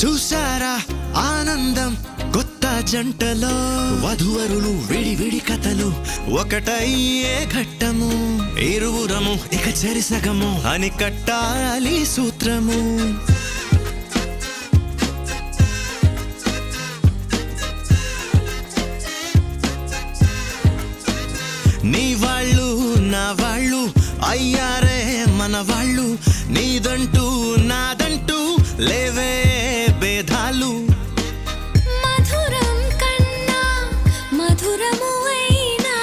చూసారా ఆనందం కొత్త జంటలో వధువరులు విడి కథలు ఒకటయ్యే ఘట్టము ఇరువురము ఇక చెరిసగము అని కట్టాలి సూత్రము నీ వాళ్ళు నా వాళ్ళు అయ్యారే మన వాళ్ళు నీదంటూ నాదంటూ లేవే భేదాలు మధురం కన్నా మధురము అయినా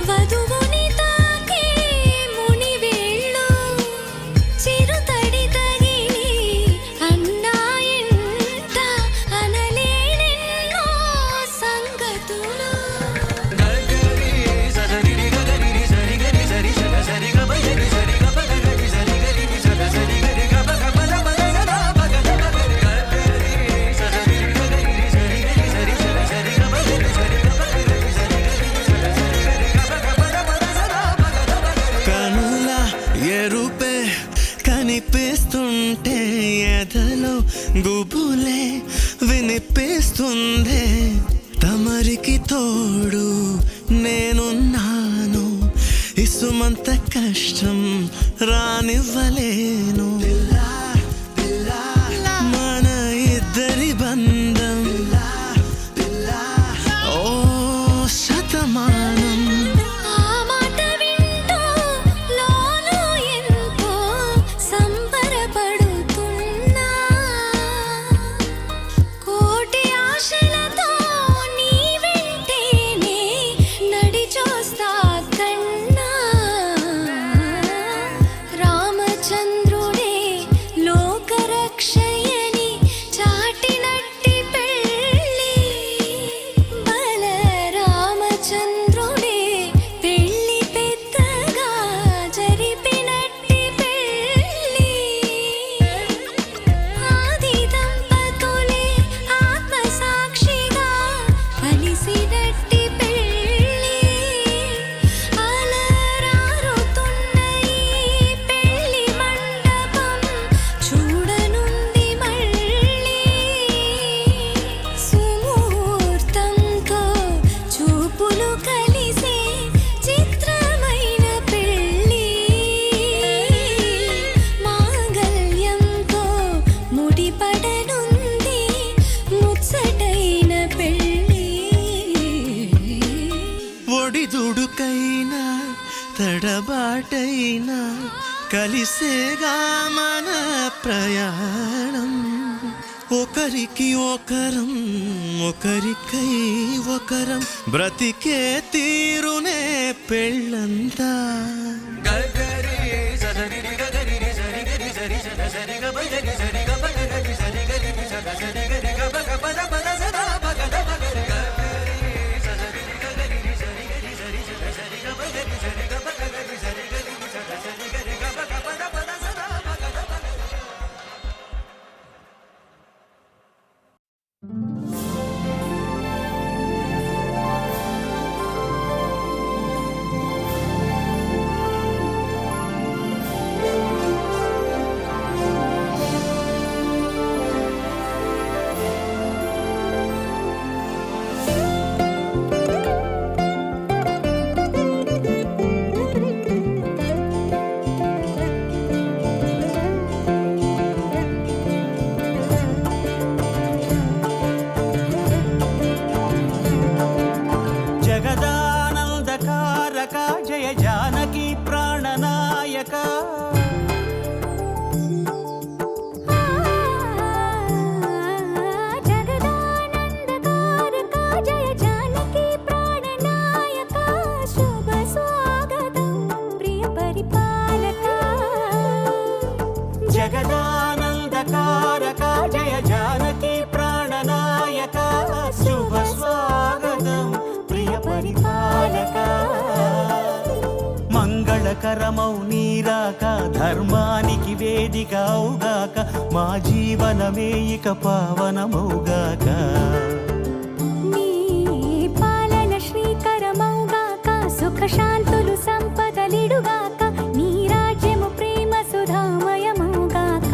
వధువుని తాకే ముని వేళ్ళు చిరుతడి తగిలి అన్నాయంట అనలేనెన్నో సంగతులు ఎరుపే కనిపిస్తుంటే ఎదలో గుబులే వినిపిస్తుందే తమరికి తోడు నేనున్నాను ఇసుమంత కష్టం రానివ్వలేను మన ఇద్దరి బంధం ఓ శతమానం ఒడిదుడుకైనా తడబాటైనా కలిసేగా మన ప్రయాణం ఒకరికి ఒకరం ఒకరికై ఒకరం బ్రతికే తీరునే పెళ్ళంతా జయ జానకి ప్రాణనాయక జగదానందకారక జయ జానకి ప్రాణనాయక శుభ స్వాగతం ప్రియ పరిపాలక జగదానందకారక జయ జానకి ప్రాణనాయక శుభ స్వాగతం ప్రియ పరిపాలక మంగళకరమౌ నీరాక ధర్మానికి వేదిక అవుగాక మా జీవనమే ఇక పావనమౌగాక నీ పాలన శ్రీకరమౌగాక సుఖ శాంతులు సంపదలిడుగాక నీ రాజ్యము ప్రేమ సుధామయమౌగాక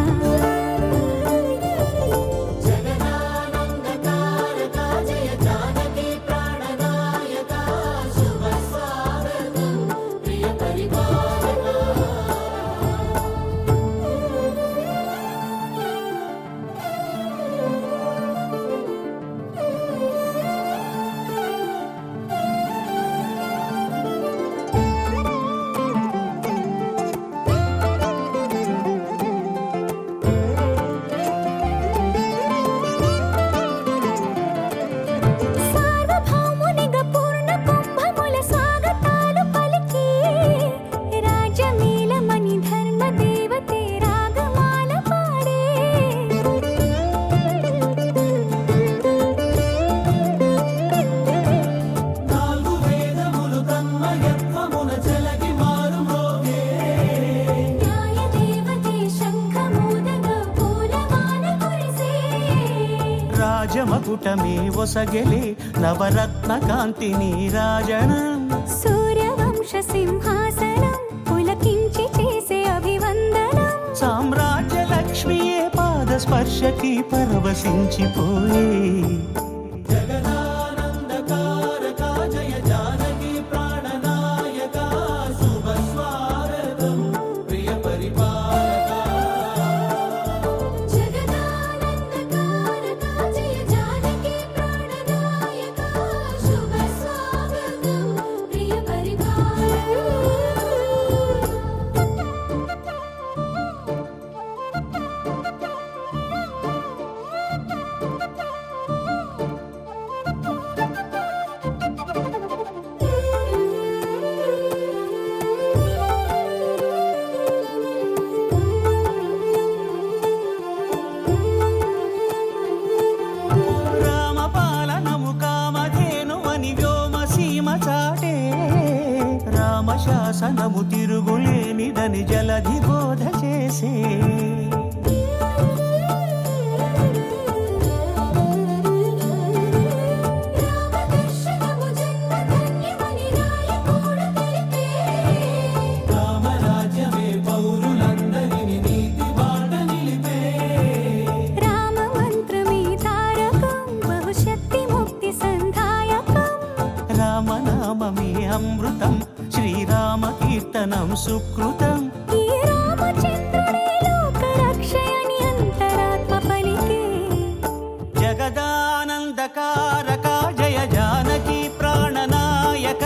రాజమకుటమే ఒసగెలే నవరత్న కాంతి నీరాజనం సూర్యవంశ సింహాసనం పులకించి చేసే అభివందనం సామ్రాజ్య లక్ష్మియే పాద స్పర్శకి పరవశించిపోయే జగదానందకారక జయ జానకి ప్రాణనాయక శుభ స్వాగతం ప్రియ పరిపాలక జగదానందకారక జయ జానకి ప్రాణనాయక శుభ స్వాగతం ప్రియ రామపాలనము కామధేనువని వ్యోమసీమ చాటే రామశాసనము తిరుగులేనిదని జలధి బోధ చేసే రామదర్శనము జన్మధన్యమని నాయకుడు తెలిపే రామరాజ్యమే పౌరులందరిని నీతి బాట నిలిపే రామమంత్రమే తారకం బహుశక్తి ముక్తి సంధాయకం రామనామమే అమృతం శ్రీరామ కీర్తనం సుకృతం ఈ రామచంద్రుడే లోకరక్షయని అంతరాత్మ పలికే జగదానందకారక జయ జానకి ప్రాణనాయక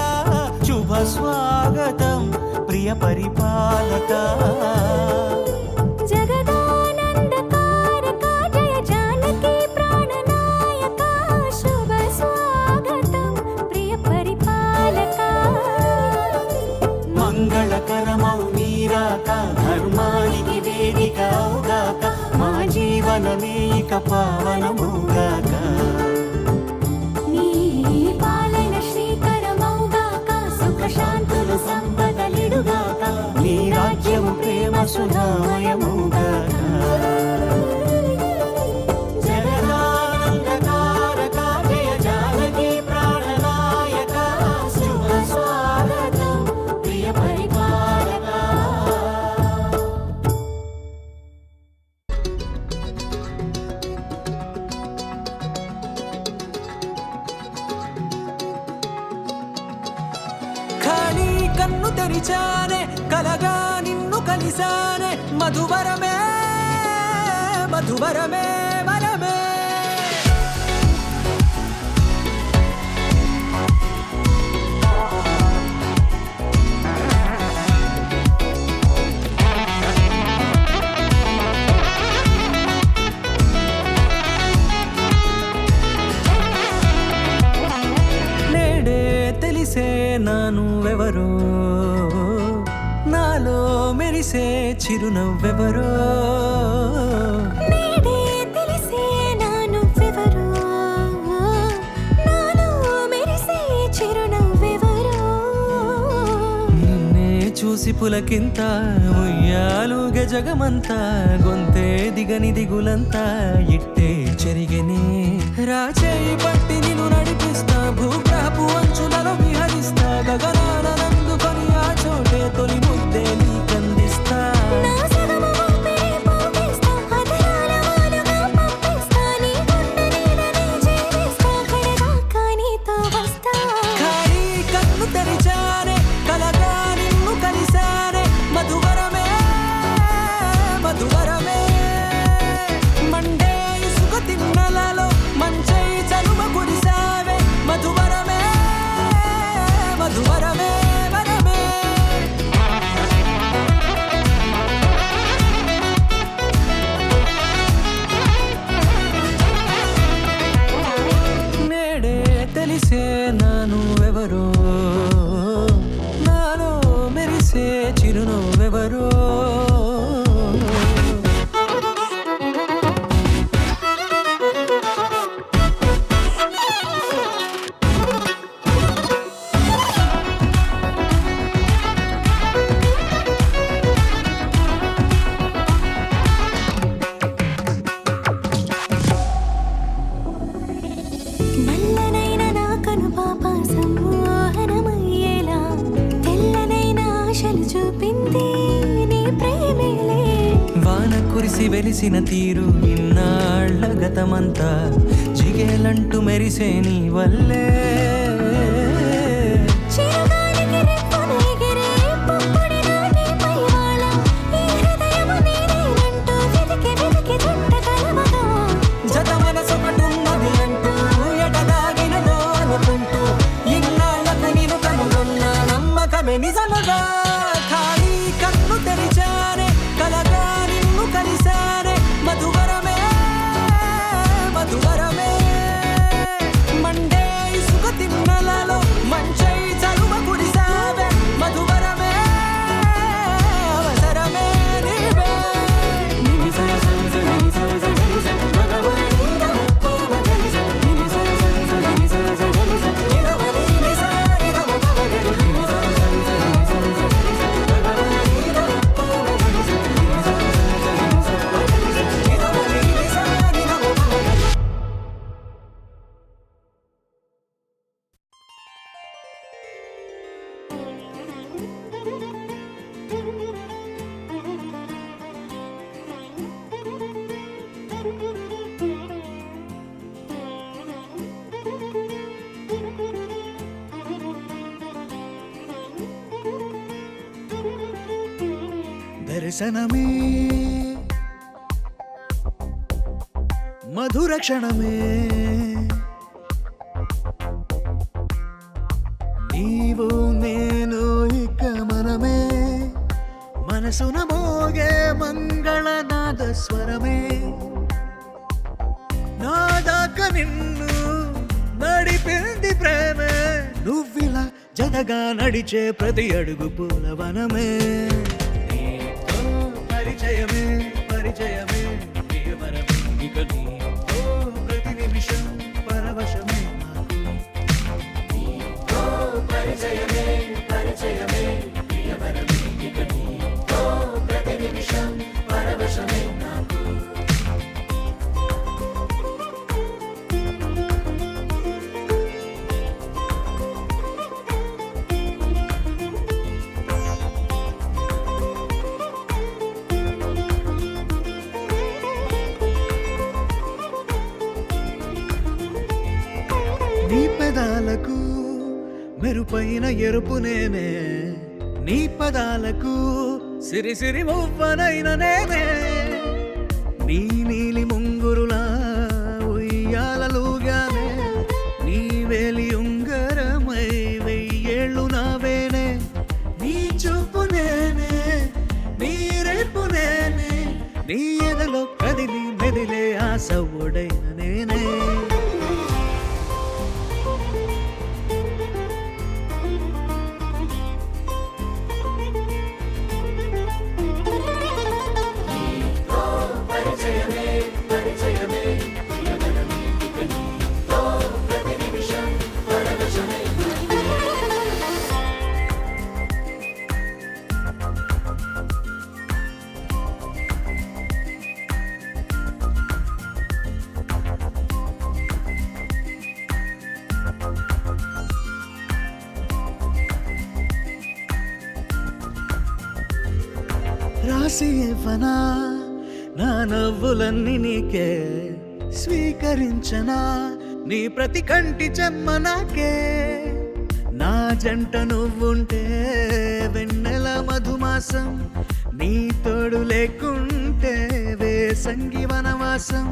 శుభ స్వాగతం ప్రియ పరిపాలక జగదానందకారక జయ జానకి ప్రాణనాయక శుభ స్వాగతం ప్రియ పరిపాలక మంగళకరమౌ నీరాక ధర్మానికి వేదిక అవుగాక మా జీవనమే ఇక పావనమౌగాక నీ పాలన శ్రీకరమౌగాక సుఖ శాంతులు సంపదలిడుగాక నీ రాజ్యము ప్రేమ సుధామయమౌగాక జగదానందకారక జయ జానకి ప్రాణనాయక శుభ స్వాగతం ప్రియ పరిపాలక ఖాళీ కన్ను తెరిచానే కలగా నిన్ను కలిసానే మధువరమే మధువరమే వరమే నేడే తెలిసే నానువెవరో నాలో మెరిసే చిరునవ్వెవరో నేడే తెలిసే నానువ్వెవరో నాలో మెరిసే చిరునవ్వెవరో నిన్నే చూసి పులకింత ఉయ్యాలుగ జగమంతా గొంతే దిగని దిగులంతా ఇట్టే చెరిగెనే రాచేయి పట్టి నిన్ను నడిపిస్తా భూగ్రహపు అంచులలో విహరిస్తా గగనాల నందుకొని ఆ చోటే తొలి ముద్దే నీకందిస్తా నా సగమ ఊపిరి పోగిస్తా అధరాల వాలుగా పంపిస్తా నీ గుండె నీడనే చేరిస్తా కడదాకా నీతో వస్తా ఖాళీ కన్ను తెరిచానే కలగా నిన్ను కలిసానే మధువరమే మధువరమే మండే ఇసుక తిన్నా చూపింది నీ ప్రేమేలే వాన కురిసి వెలిసిన తీరు ఇన్నాళ్ళ గతమంతా జిగేలంటూ మెరిసే నీ వల్లే చిరుగాలికి రెప్పను ఎగిరే పుప్పొడిగా నీపై వాలా ఈ హృదయము నీదేనంటూ వెతికి వెతికి జంట కలవగా జత మనసొకటున్నది అంటూ ఎడదాగినదో అనుకుంటూ ఇన్నాళ్ళకు నేను కనుగొన్న నమ్మకమే నిజముగా ఖాళీ కన్ను తెరిచానే కలగా నిన్ను కలిసానే మధువరమే మధువరమే మండే ఇసుక తిన్నలలో మంచై చలువ కురిసావే మధువరమే అవసరమే నీవే దర్శనమే మధుర క్షణమే నీవు నేను ఇక మనమే మనసున మోగే మంగళనాద స్వరమే నా దాకా నిన్ను నడిపింది ప్రేమే నువ్విలా జతగా నడిచే ప్రతి అడుగు పూలవనమే పరిచయమే పరిచయమే ప్రియవరమే ఇక నీతో ప్రతి నిమిషం పరవశమే నీతో పరిచయమే పరిచయమే ప్రియవరమే ఇక నీతో ప్రతి నిమిషం పరవశమే నాకు నీ పెదాలకు మెరుపైన ఎరుపు నేనే నీ పదాలకు సిరి సిరి మువ్వనైన నేనే నీ నీలి ముంగురులా ఉయ్యాలలుగానే నీ వేలి ఉంగరమై వెయ్యేళ్ళు నావేనే నీ చూపు నేనే నీ రేపు నేనే నీ ఎదలో కదిలి మెదిలే ఆశ ఒడైన నేనే రాసి ఇవ్వనా నా నవ్వులన్నీ నీకే స్వీకరించనా నీ ప్రతి కంటి చెమ్మ నాకే నా జంట నువ్వుంటే వెన్నెల మధుమాసం నీ తోడు లేకుంటే వేసంగి వనవాసం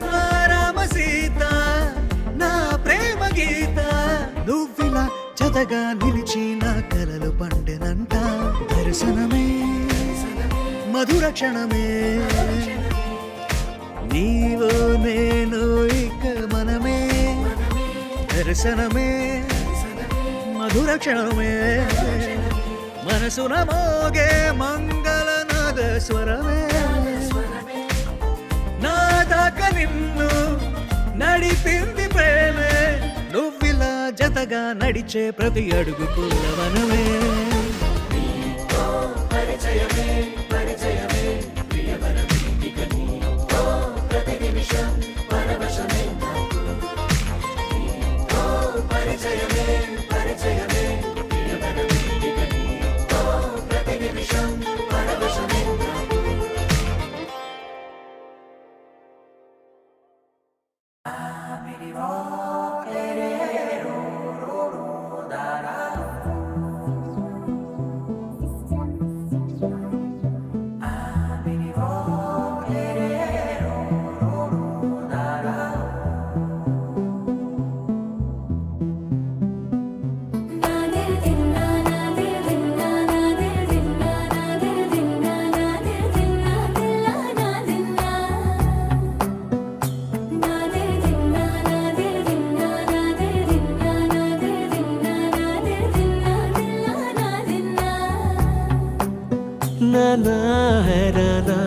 నా రామ సీత నా ప్రేమ గీత నువ్విలా జతగా నిలిచి నా కలలు పండెనంట దర్శనమే మధుర క్షణమే నీవు నేను ఇక మనమే దర్శనమే మధుర క్షణమే మనసున మోగే మంగళనాద స్వరమే నా దాకా నిన్ను నడిపింది ప్రేమే నువ్విలా జతగా నడిచే ప్రతి అడుగు పూలవనమే పరిచయమే పరిచయమే ప్రియవరమే ఇక నీతో ప్రతి నిమిషం పరవశమే నాకు నీతో పరిచయమే పరిచయమే ప్రియవరమే ఇక నీతో ప్రతి నానా హైరానా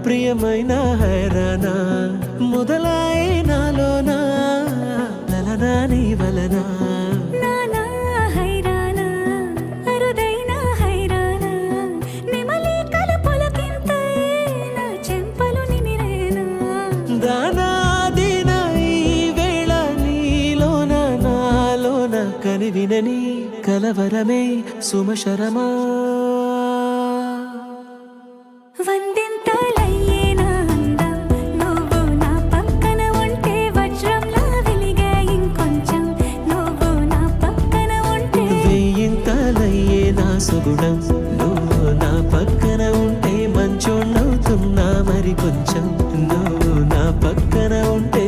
ప్రియమైన హైరానా మొదలాయి నాలోనా లలనా నీ వలనా నానా హైరానా అరుదైన హైరానా నెమలి కలుపులకింతై నా చెంపలు నిమిరేనా దానాదిన ఈ వేళ నీలోన నాలోన కనివినని కలవరమే సుమశరమా వందింతలయ్యేనా అందం నువ్వు నా పక్కన ఉంటే వజ్రంలా వెలిగే ఇంకొంచెం నువ్వు నా పక్కన ఉంటే వెయ్యింతలయ్యే నా సుగుణం నువ్వు నా పక్కన ఉంటే మంచోణ్ణవుతున్నా మరి కొంచెం నువ్వు నా పక్కన ఉంటే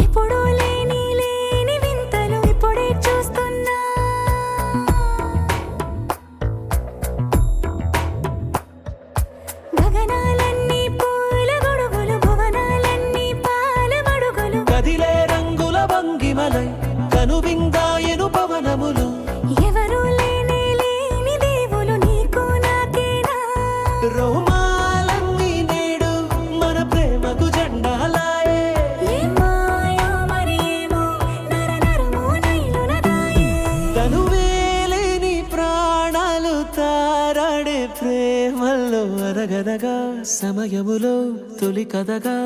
ఎప్పుడూ లేని లేని వింతలు ఇప్పుడే చూస్తున్నా గగనాలన్నీ పూల గొడుగులు భువనాలన్నీ పాల మడుగులు కదిలే రంగుల భంగిమలై కనువిందాయను పవనములు ఎవరూ లేని లేని దేవులు నీకు నాకేనా రోమాలన్నీ నేడు మన ప్రేమకు జెండాలాయే ఏ మాయో మరి ఏమో నరనరమో నైలునదాయే తనువేలేని ప్రాణాలు తారాడే ప్రేమల్లో అనగనగా సమయములో తొలి కథగా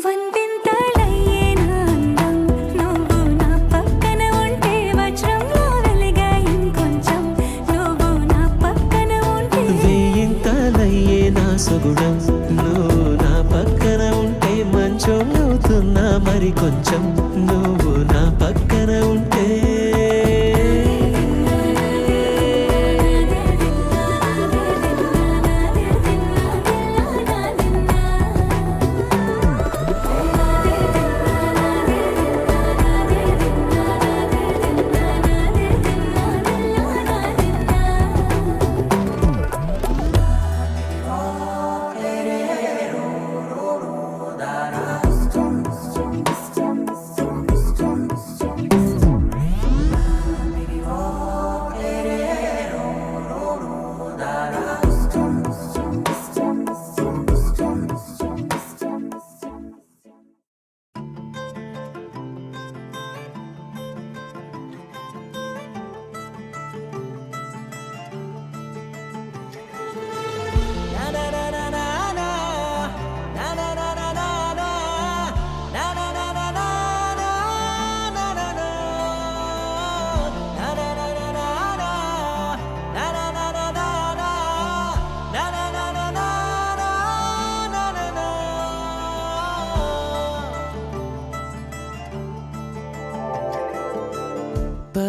వందింతలయ్యేనా అందం నువ్వు నా పక్కన ఉంటే వజ్రంలా వెలిగే ఇంకొంచెం నువ్వు నా పక్కన ఉంటే వెయ్యింతలయ్యే నా సుగుణం నువ్వు నా పక్కన ఉంటే మంచోణ్ణవుతున్నా మరి కొంచెం నువ్వు నా పక్కన ఉంటే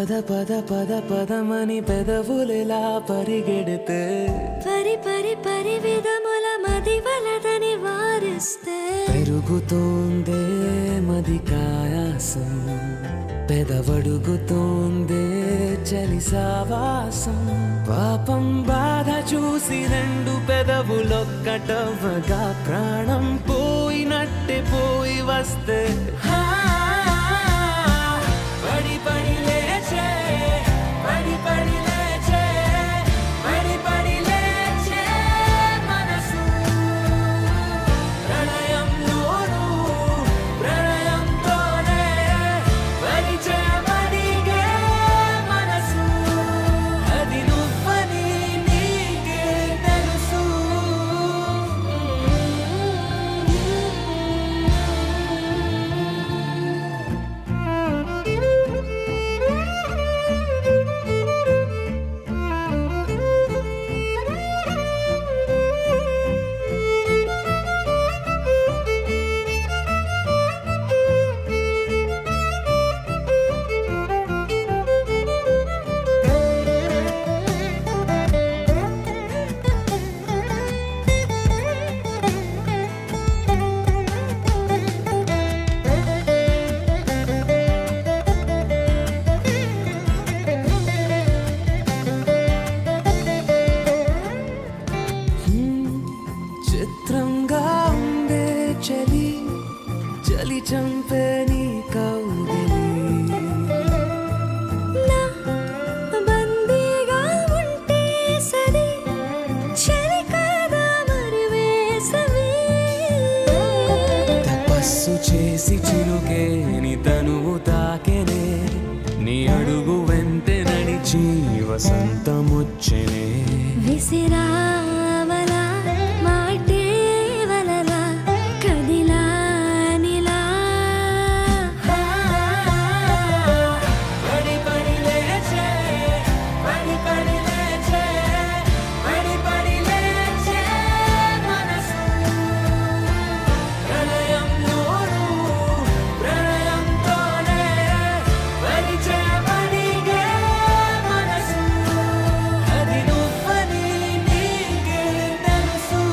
పద పద పద పదమని పెదవులెలా పరిగెడితే పరి పరి పరి విధముల మది వలదని వారిస్తే పెరుగుతోందే మది కాయాసం పెదవడుగుతోందే చలి సావాసం పాపం బాధ చూసి రెండు పెదవులొక్కటవ్వగా ప్రాణం పోయినట్టే పోయి వస్తే పడి పడి లేచే పడి పడి లేచే పడి పడి లేచే మనసు ప్రణయంలోను ప్రణయంతోనే పరిచయమడిగే మనసు అది నువ్వని నీకే తెలుసు చిత్రంగా ఉందే చలి చలి చంపే నీ కౌగిలి నా బందీగా ఉంటే సరి చలి కాదా మరి వేసవి తపస్సు చేసి చిలుకేని తనువు తాకెనే నీ అడుగు వెంటే నడిచి వసంతముచ్చెనే విసిరావలా మాటే వలలా కదిలా నిలా పడి పడి లేచే పడి పడి లేచే పడి పడి లేచే మనసు ప్రణయంలోను ప్రణయంతోనే పరిచయమడిగే మనసు అది నువ్వని నీకే తెలుసు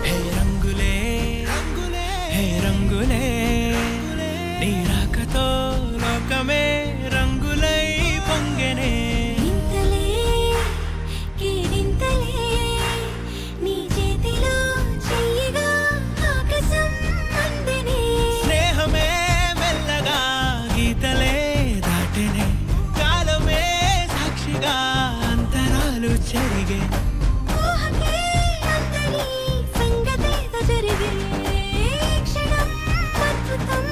హే రంగులే రంగులే హే రంగులే నీ రాకతో లోకమే రంగులై పొంగెనే ఇంతలే కేరింతలే నీ చేతిలో చెయ్యగా ఆకాశం అందనే స్నేహమే మెల్లగా గీతలే దాటెనే కాలమే సాక్షిగా అంతరాలు చెరిగే ఊహకే అంతని సంగతేదో జరిగే క్షణం అద్భుతం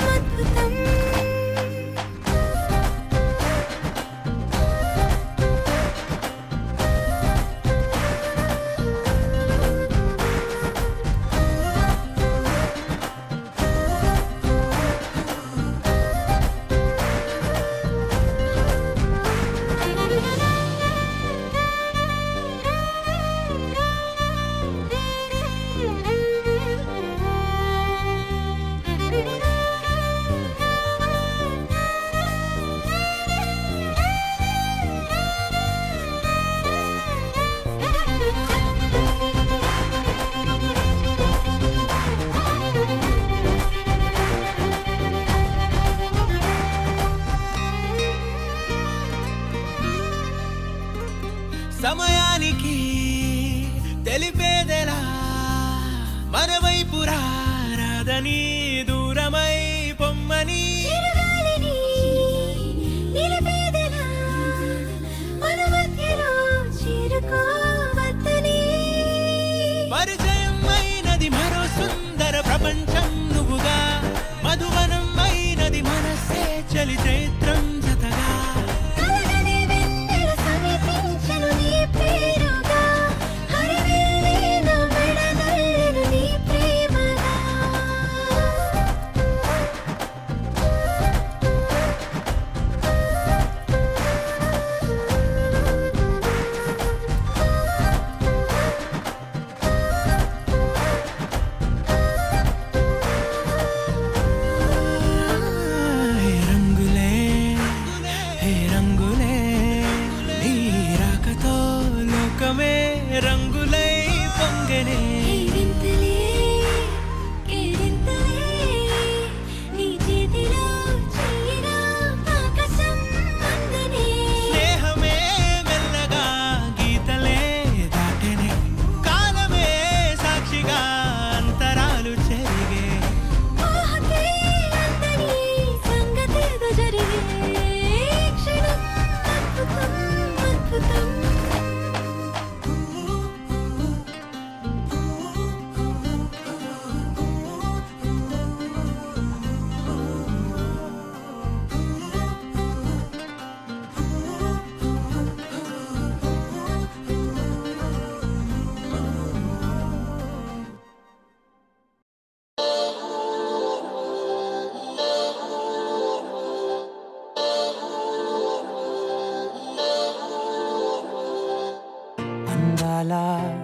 అద్భుతం సమయానికి తెలిపేదెలా మన వైపు రాదని దూరమై పొమ్మని చిరుగాలిని నిలిపేదెలా మన మధ్య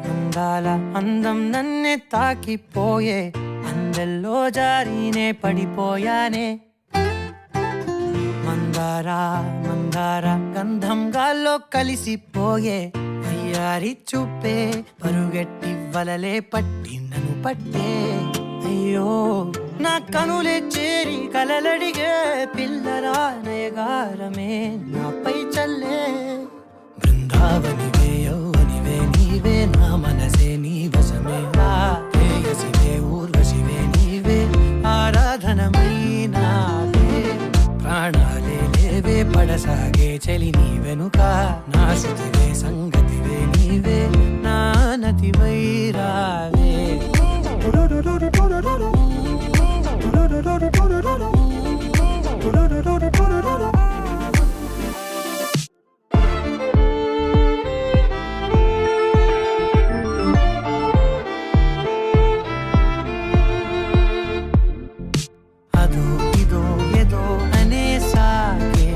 అందాల అందం నన్నే తాకిపోయే అందెల్లో జారీనే పడిపోయానే మందార మందార గంధం గాల్లో కలిసిపోయే అయ్యారి చూపే పరుగెట్టి వలలే పట్టి నన్ను పట్టే అయ్యో నా కనులే చేరి కలలడిగే పిల్లరా నయగారమే నాపై చల్లే బృందావనివే యౌవనివే నీవే నా మనసే నీ వశమే ప్రేయసివే ఊర్వశివే నీవే ఆరాధనమై నావే ప్రాణాలే లేవే పడసాగే చెలి నీ వెనుక నా శృతివే సంగతివే నీవే నా నతివై రావే అదో ఇదో ఏదో అనేసాగే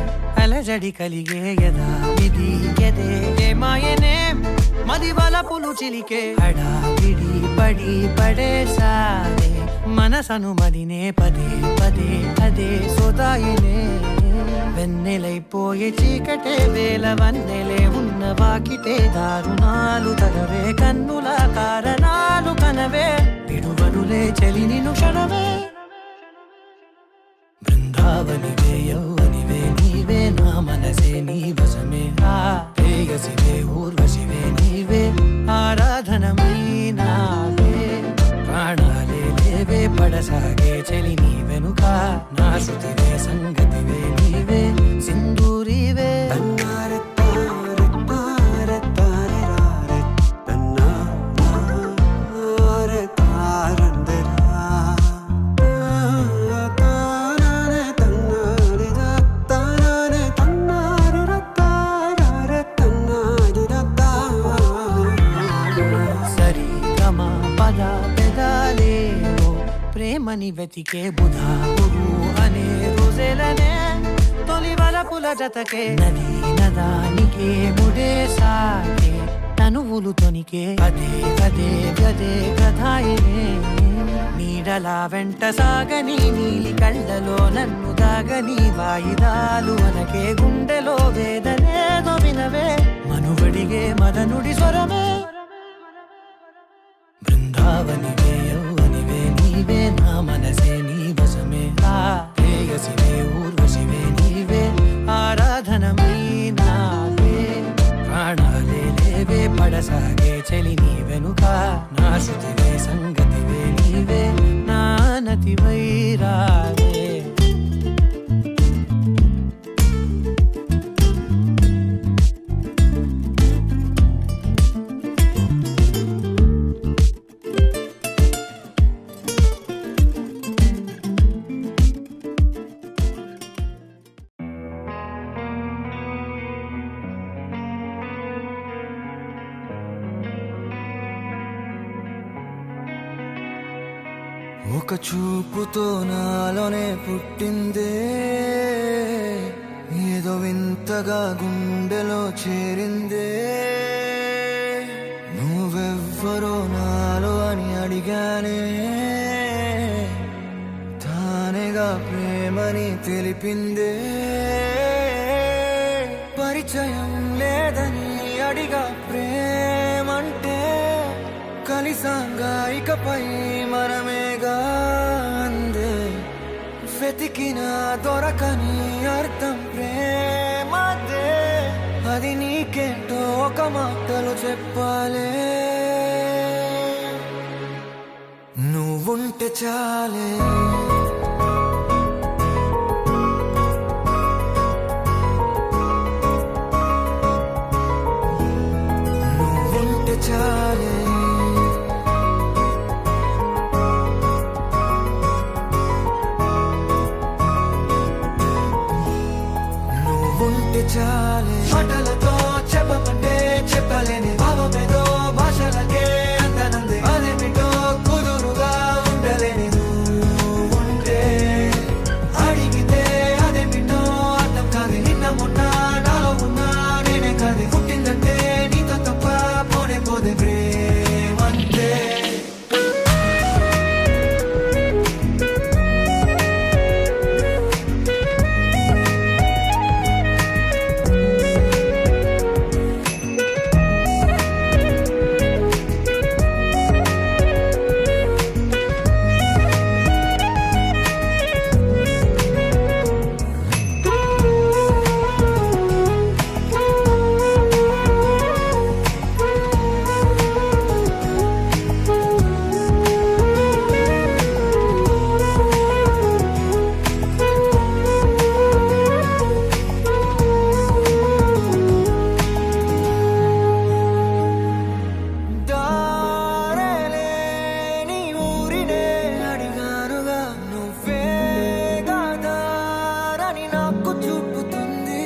అలజడి కలిగే యదా ఇది ఎదే మాయనే మది వలపులు చిలికే హడావిడి పడి పడేసారే మనసను మదినే పదే పదే అదే సోదాయినే వెన్నెలైపోయే చీకటే వేల వన్నెలే ఉన్న వాకిటే దారుణాలు తగవే కన్నుల కారణాలు కనవే విడువనులే చలి నిను క్షణమే బృందావనివే యౌవనివే నీవే నా మనసే నీ వశమే ప్రేయసివే ఊర్వశివే నీవే ఆరాధనమై నావే ప్రాణాలే లేవే పడసాగే చెలి నీ వెనుక నా శృతివే సంగతివే నీవే సింధూరివే ప్రేమని వెతికే బుధా గురు అనే రోజులనే తొలి వలపుల జతకే నది నదానికే ముడే సాగే తనువులు తొనికే అదే అదే గదే కథాయినే నీడలా వెంట సాగని నీలి కళ్ళలో నన్ను దాగని వాయిదాలు అనకే గుండెలో వేదనేదో వినవే మనుగడిగే మదనుడి స్వరమే బృందావనివే యౌవనివే నీవే నా మనసే నీ వశమే ప్రేయసివే ఊర్వశివే నీవే ఆరాధనమై నావే ప్రాణాలే లేవే పడసాగే చెలి నీ వెనుక నా శృతివే సంగతివే నీవే నా నతివై రావే ఒక చూపుతో నాలోనే పుట్టిందే ఏదో వింతగా గుండెలో చేరిందే నువ్వెవ్వరో నాలో అని అడిగానే తానేగా ప్రేమని తెలిపిందే పరిచయం లేదని అడిగా ప్రేమంటే కలిసాంగా ఇకపై మనమేగా అందే వెతికిన దొరకని అర్థం ప్రేమదే అది నీకేంటో ఒక మాటలు చెప్పాలే నువ్వుంటే చాలే నువ్వుంటే చాలే చాలే మాటలతో చెప్పమంటే చెప్పలేని భావమేదో భాషలకే అందనంది అదేమిటో కుదురుగా ఉండలేని ఉంటే అడిగితే అదేమిటో అర్థం కాదు నిన్న మొన్న నాలో ఉన్నా నేనే కాదు పుట్టిందంటే నీతో తప్ప పోనే పోదే ఉంటే దారేలేని ఊరినే అడిగానుగా నువ్వే దారని నాకు చూపుతుంది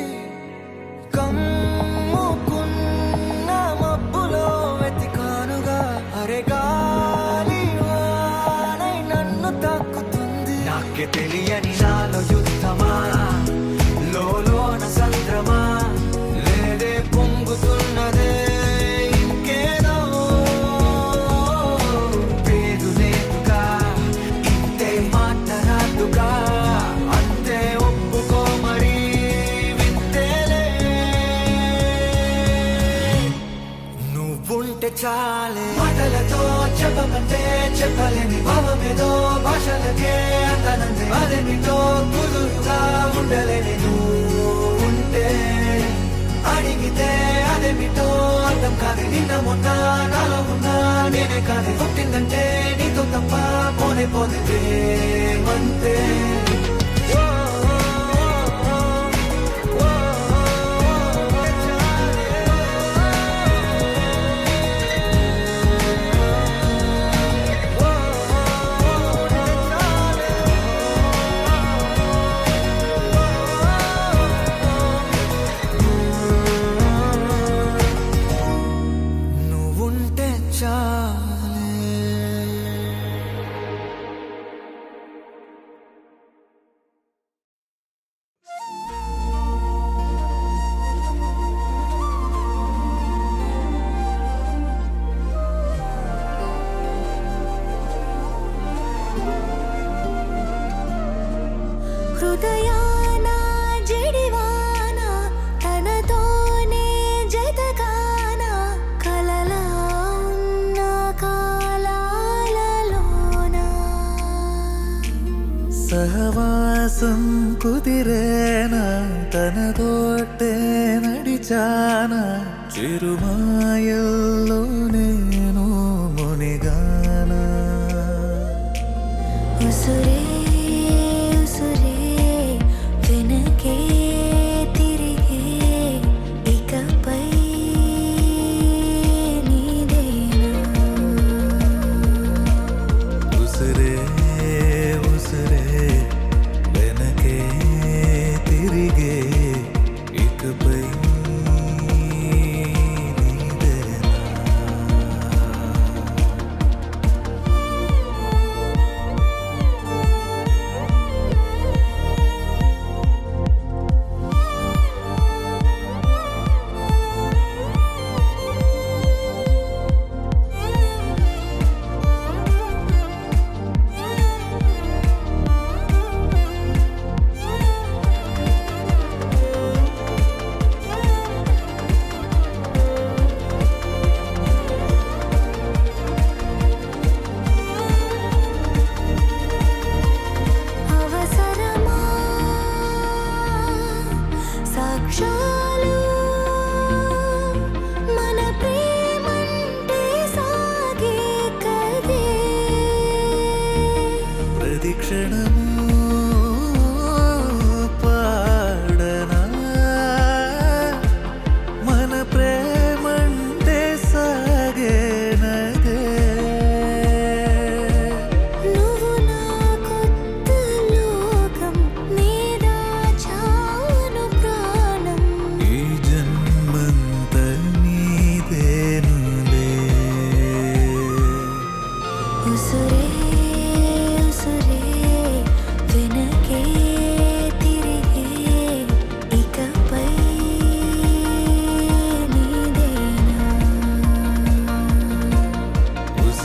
కమ్ముకున్న మబ్బులో వెతికానుగా అరే గాలి వానై నన్ను తాకుతుంది నాకే తెలియని నాలో యుద్ధమా లోన సంద్రమా లేదే పొంగుతున్నదే ఇంకేదో పేరు లేదుగా ఇంతే మాట్లాడుగా అంతే ఒప్పుకో మరి వింతేలే నువ్వుంటే చాలే మాటలతో చెప్పమంటే చెప్పలేని భావమేదో భాషలకే అందనందే అదేమిటో కుదురుగా ఉండలేని నువ్వు ఉంటే అడిగితే అదేమిటో అర్థం కాదు నిన్న మొన్న నాలో ఉన్నా నేనే కాదు పుట్టిందంటే నీతో తప్ప పోనే పోతే మంతే నువ్వుంటే చాలే హృదయాన జడివాన తనతోనే జతగాన కలలా ఉన్న కాలాలలోన సహవాసం కుదిరేనా తనతోటే నడిచానా చిరుమాయల్లో నేను మునిగానా ఉసురే ఉసురే వెనకే తిరిగే ఇకపై నీదేనా ఉసిరే ఉసిరే వెనకే తిరిగే ఇకపై నీదేనా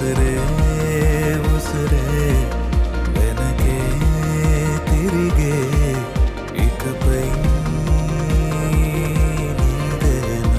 ఉసిరే ఉసిరే వెనకే తిరిగే ఇకపై నీదేనా.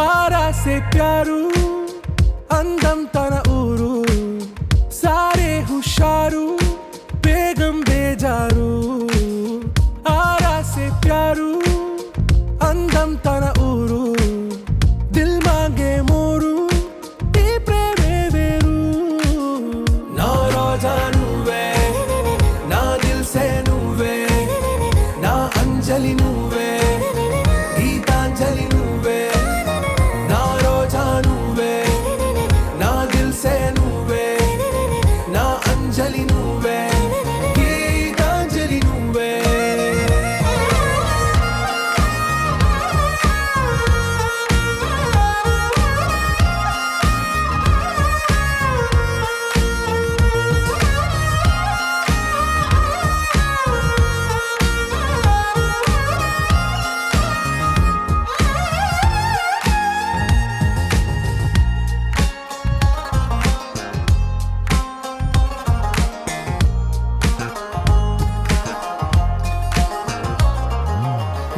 आरा से प्यारू అందం తన ఊరు సారే హుషారు బేగం బేజారు ఆరా సే ప్యారు అందం తన ఊరు దిల్ మాంగే మోరు ఈ ప్రేమే వేరు నా రోజా నువ్వే నా దిల్ సే నువ్వే నా అంజలి నువ్వే గీతాంజలి నువ్వే నా రోజా నువ్వే నా దిల్ సే నువ్వే నా అంజలి నువ్వే గీతాంజలి నువ్వే.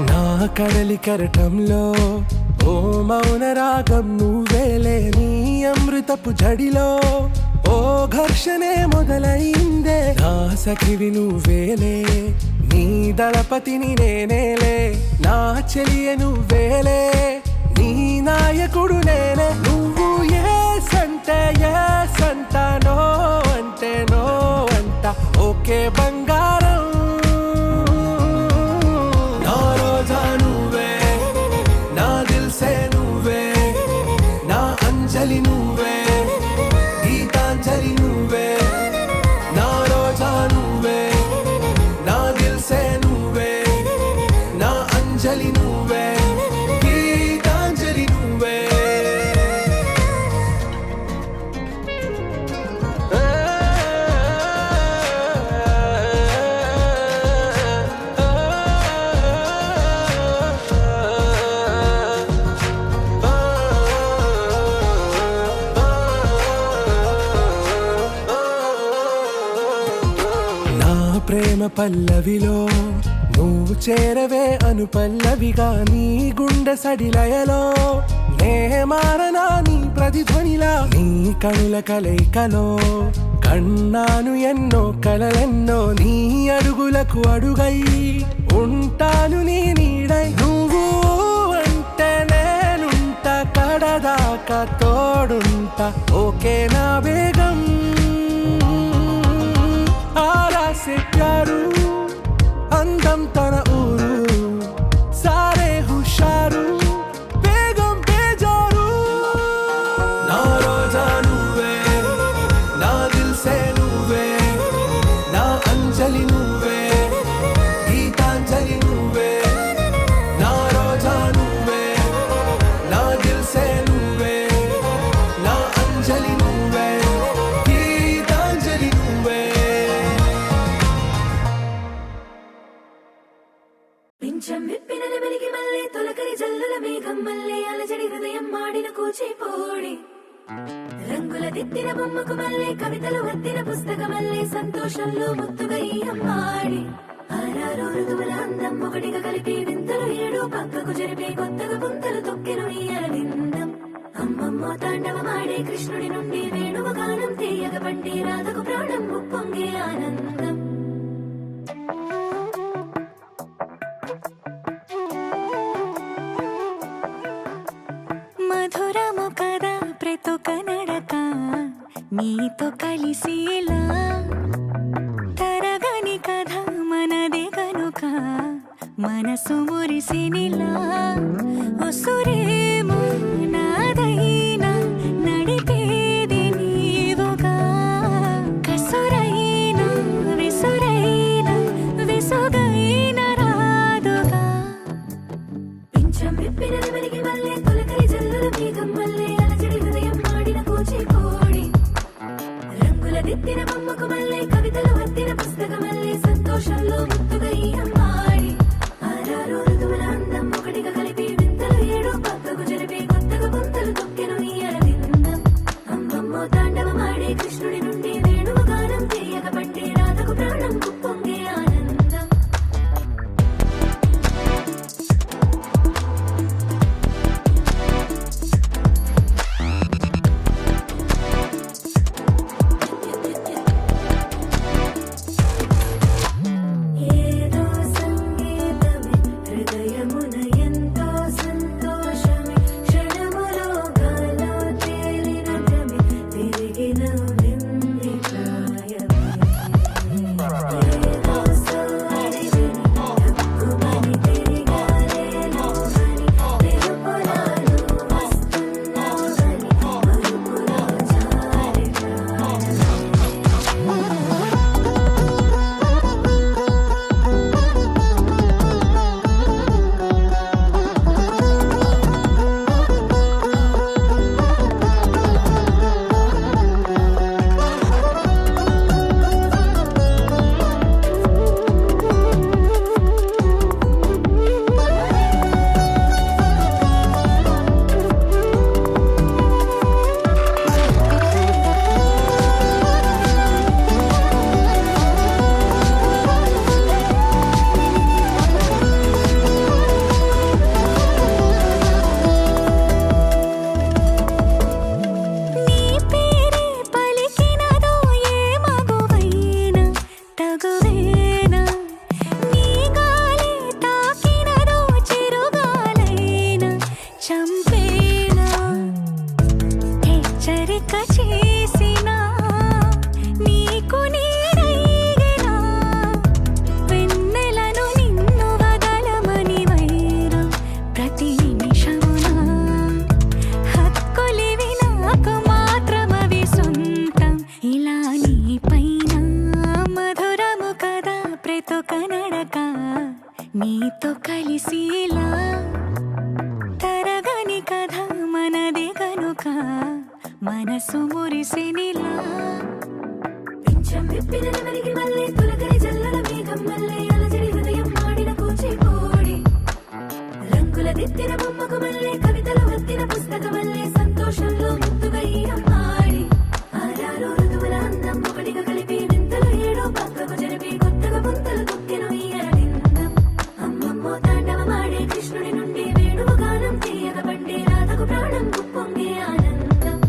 నా కడలి కరటంలో ఓ మౌన రాగం నువ్వేలే నీ అమృతపు జడిలో ఓ ఘర్షణే మొదలైందే నా సఖివి నువ్వేలే నీ దళపతిని నేనేలే నా చెలియ నువ్వేలే నీ నాయకుడు నేనే నువ్వు ఏ సంట నో అంటే నో అంట ఓకే బంగారం నా రోజా నువ్వే నా దిల్ సే నువ్వే నా అంజలి నువ్వే గీతాంజలి నువ్వే నా రోజా నువ్వే నా దిల్ సే నువ్వే నా అంజలి నువ్వే గీతాంజలి నువ్వే. నా ప్రేమ పల్లవిలో నువ్వు చేరవే అను పల్లవిగా నీ గుండె సడిలయలో నే మారనా నీ ప్రతిధ్వనిలా నీ కనుల కలయికలో కన్నాను ఎన్నో కలలెన్నో నీ అడుగులకు అడుగై ఉంటాను నీ నీడై నువ్వు అంటే నేనుంట కడదాకా తోడుంటా ఓకే నా బేగం ఆరా సే ప్యారు అందం తన ఊరు సారే హుషారు బేగం బేజారు నా రోజా నువ్వే నా దిల్ సే నువ్వే నా అంజలి నువ్వే గీతాంజలి నువ్వే నా రోజా నువ్వే నా దిల్ సే నువ్వే నా అంజలి నువ్వే దిద్దిన బొమ్మకు మళ్ళీ కవితలు వద్దిన పుస్తకమల్లే సంతోషంలో ముత్తుగా ఈ అమ్మాడి ఆరారు ఋతువుల అందం ఒకటిగా కలిపి వింతలు ఏడు పక్కకు జరిపి కొత్తగా పుంతలు తొక్కెను ఈ అరవిందం అమ్మమ్మో తాండవమాడే కృష్ణుడి నుండి వేణువ గానం తీయగ పండి రాధకు ప్రాణం ఉప్పొంగే ఆనందం మధురము కదా ప్రతొక నడక నీతో కలిసేలా తరగని కథ మనదే కనుక మనసు మురిసినిలా ఉసురేమో నాదైనా నడిపేది నీవుగా కసురైనా విసురైనా విసుగైన రాదుగా పింఛం విప్పిన నెమలికి మళ్ళీ తొలకరి జల్లుల మేఘం మళ్ళీ అలజడి హృదయం మాడిన కూచిపూడి రంగుల దిద్దిన బొమ్మకు మళ్ళీ కవితలు వద్దిన పుస్తకమల్లే సంతోషంలో ముత్తుగా ఈ అమ్మాడి ఆరారు ఋతువుల అందం ఒకటిగా కలిపి వింతలు ఏడు పక్కకు జరిపి కొత్తగా పుంతలు తొక్కెను ఈ అరవిందం అమ్మమ్మో తాండవమాడే కృష్ణుడి నుండి వేణువ గానం తీయగ పండి రాధకు ప్రాణం ఉప్పొంగే ఆనందం ఏదో సంగీతమే హృదయమున ఎంతో సంతోషమే క్షణములో గాలో తేలిన భ్రమే తిరిగిన వింది ప్రాయమే ఏదో సోయని హక్కుమని తిరిగాలేను అని వెలుపలాను వస్తున్నావు అని మరుపులో జారి ప్రాణమే నీ పేరే పలికినదో ఏ మగువైనా తగువేనా నీ గాలి తాకినదో చిరుగాలైనా చంపేనా హెచ్చరిక చేసినా నీకు నీడైనా వెన్నెలను నిన్ను వదలమని వైరా ప్రతి నిమిషమునా హక్కులివి నాకు మాత్రమవి సొంతం ఇలా నీ పైన మధురము కదా ప్రతొక నడక నీతో కలిసేలా తరగని కథ మనదే కనుక మనసు మురిసినిలా పింఛం విప్పిన నెమలికి మళ్ళీ తొలకరి జల్లుల మేఘం మళ్ళీ అలజడి హృదయం మాడిన కూచిపూడి రంగుల దిద్దిన బొమ్మకు మళ్ళీ కవితలు వద్దిన పుస్తకమల్లే సంతోషంలో ముత్తుగా ఈ అమ్మాడి ఆరారు ఋతువుల అందం ఒకటిగా కలిపి వింతలు ఏడు పక్కకు జరిపి కొత్తగా పుంతలు తొక్కెను ఈ అరవిందం అమ్మమ్మో తాండవమాడే కృష్ణుడి నుండి వేణువ గానం తీయగ పండి రాధకు ప్రాణం ఉప్పొంగే ఆనందం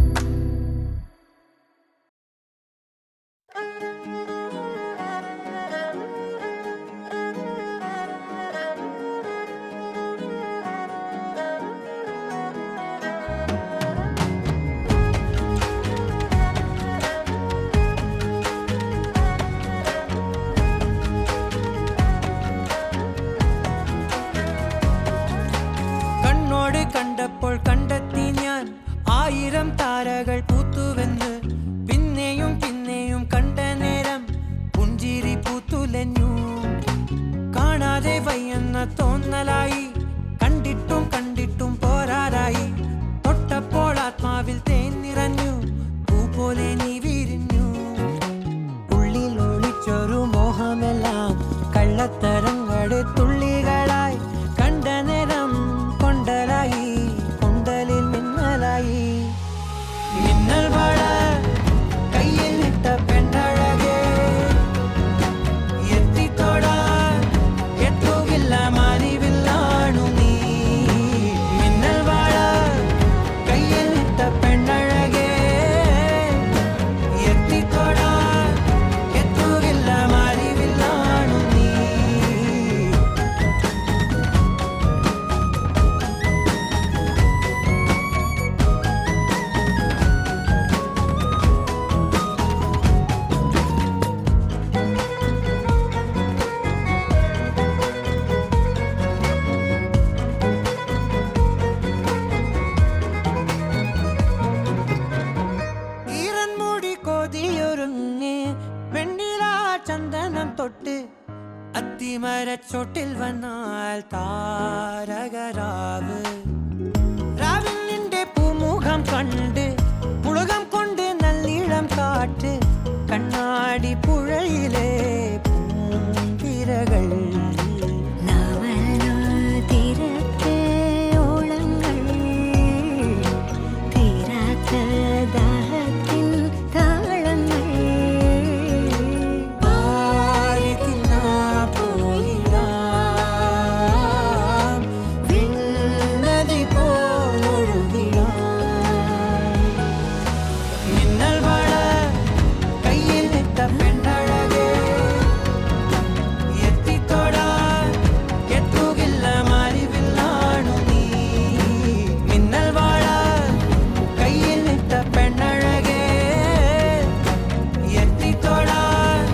കണ്ണോട് കണ്ടപ്പോൾ കണ്ടെത്തി ഞാൻ 1000 താരകൾ പൂത്തുവെന്ന് പിന്നെയും പിന്നെയും കണ്ട നേരം പുഞ്ചിരി പൂത്തുലഞ്ഞു കാണാതെ വയ്യെന്ന തോന്നലായി കണ്ടിട്ടും കണ്ടിട്ടും പോരാറായി തൊട്ടപ്പോൾ ആത്മാവിൽ തേൻ നിറഞ്ഞു പൂ പോലെ നീ വിരിഞ്ഞു ഉള്ളിൽ ഒളിച്ചൊരു മോഹമെല്ലാം കള്ളത്തരങ്ങളുടെ തുള്ളികളായി കണ്ട നേരം കൊണ്ടലായി കൊണ്ടലിൽ മിന്നലായി മിന്നൽ വള ആലിമരച്ചോട്ടിൽ വന്നാൽ താരകരാവ് രാവിൽ നിന്റെ പൂമുഖം കണ്ട് പുളകം കൊണ്ട് നല്ലിളം കാറ്റ് കണ്ണാടി പുഴയിലെ പൂന്തിരകൾ തീരത്തെ ഓളങ്ങൾ തീരാത്ത ദാഹത്തിൻ താളങ്ങൾ നദി പോലൊഴുകിടാം മിന്നൽ വള കയ്യിൽ ഇട്ട പെണ്ണഴകേ എത്തിത്തൊടാൻ എത്തുകില്ല മാറിവില്ലാണു നീ മിന്നൽ വള കയ്യിൽ ഇട്ട പെണ്ണഴകേ എത്തിത്തൊടാൻ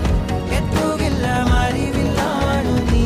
എത്തുകില്ല മാറിവില്ലാണു നീ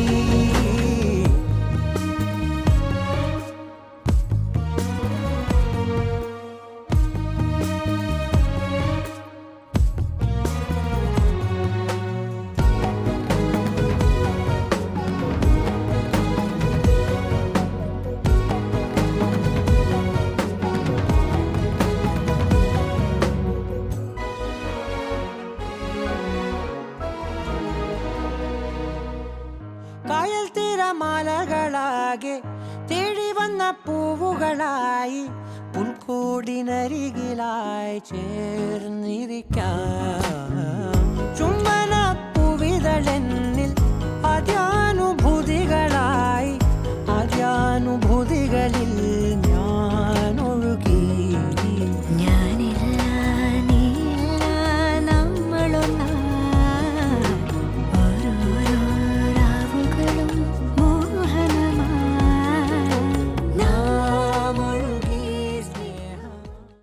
കായൽ തീരമാലകളാകെ തേടി വന്ന പൂവുകളായി പുൽക്കൂടിനരികിലായി ചേർന്നിരിക്കാം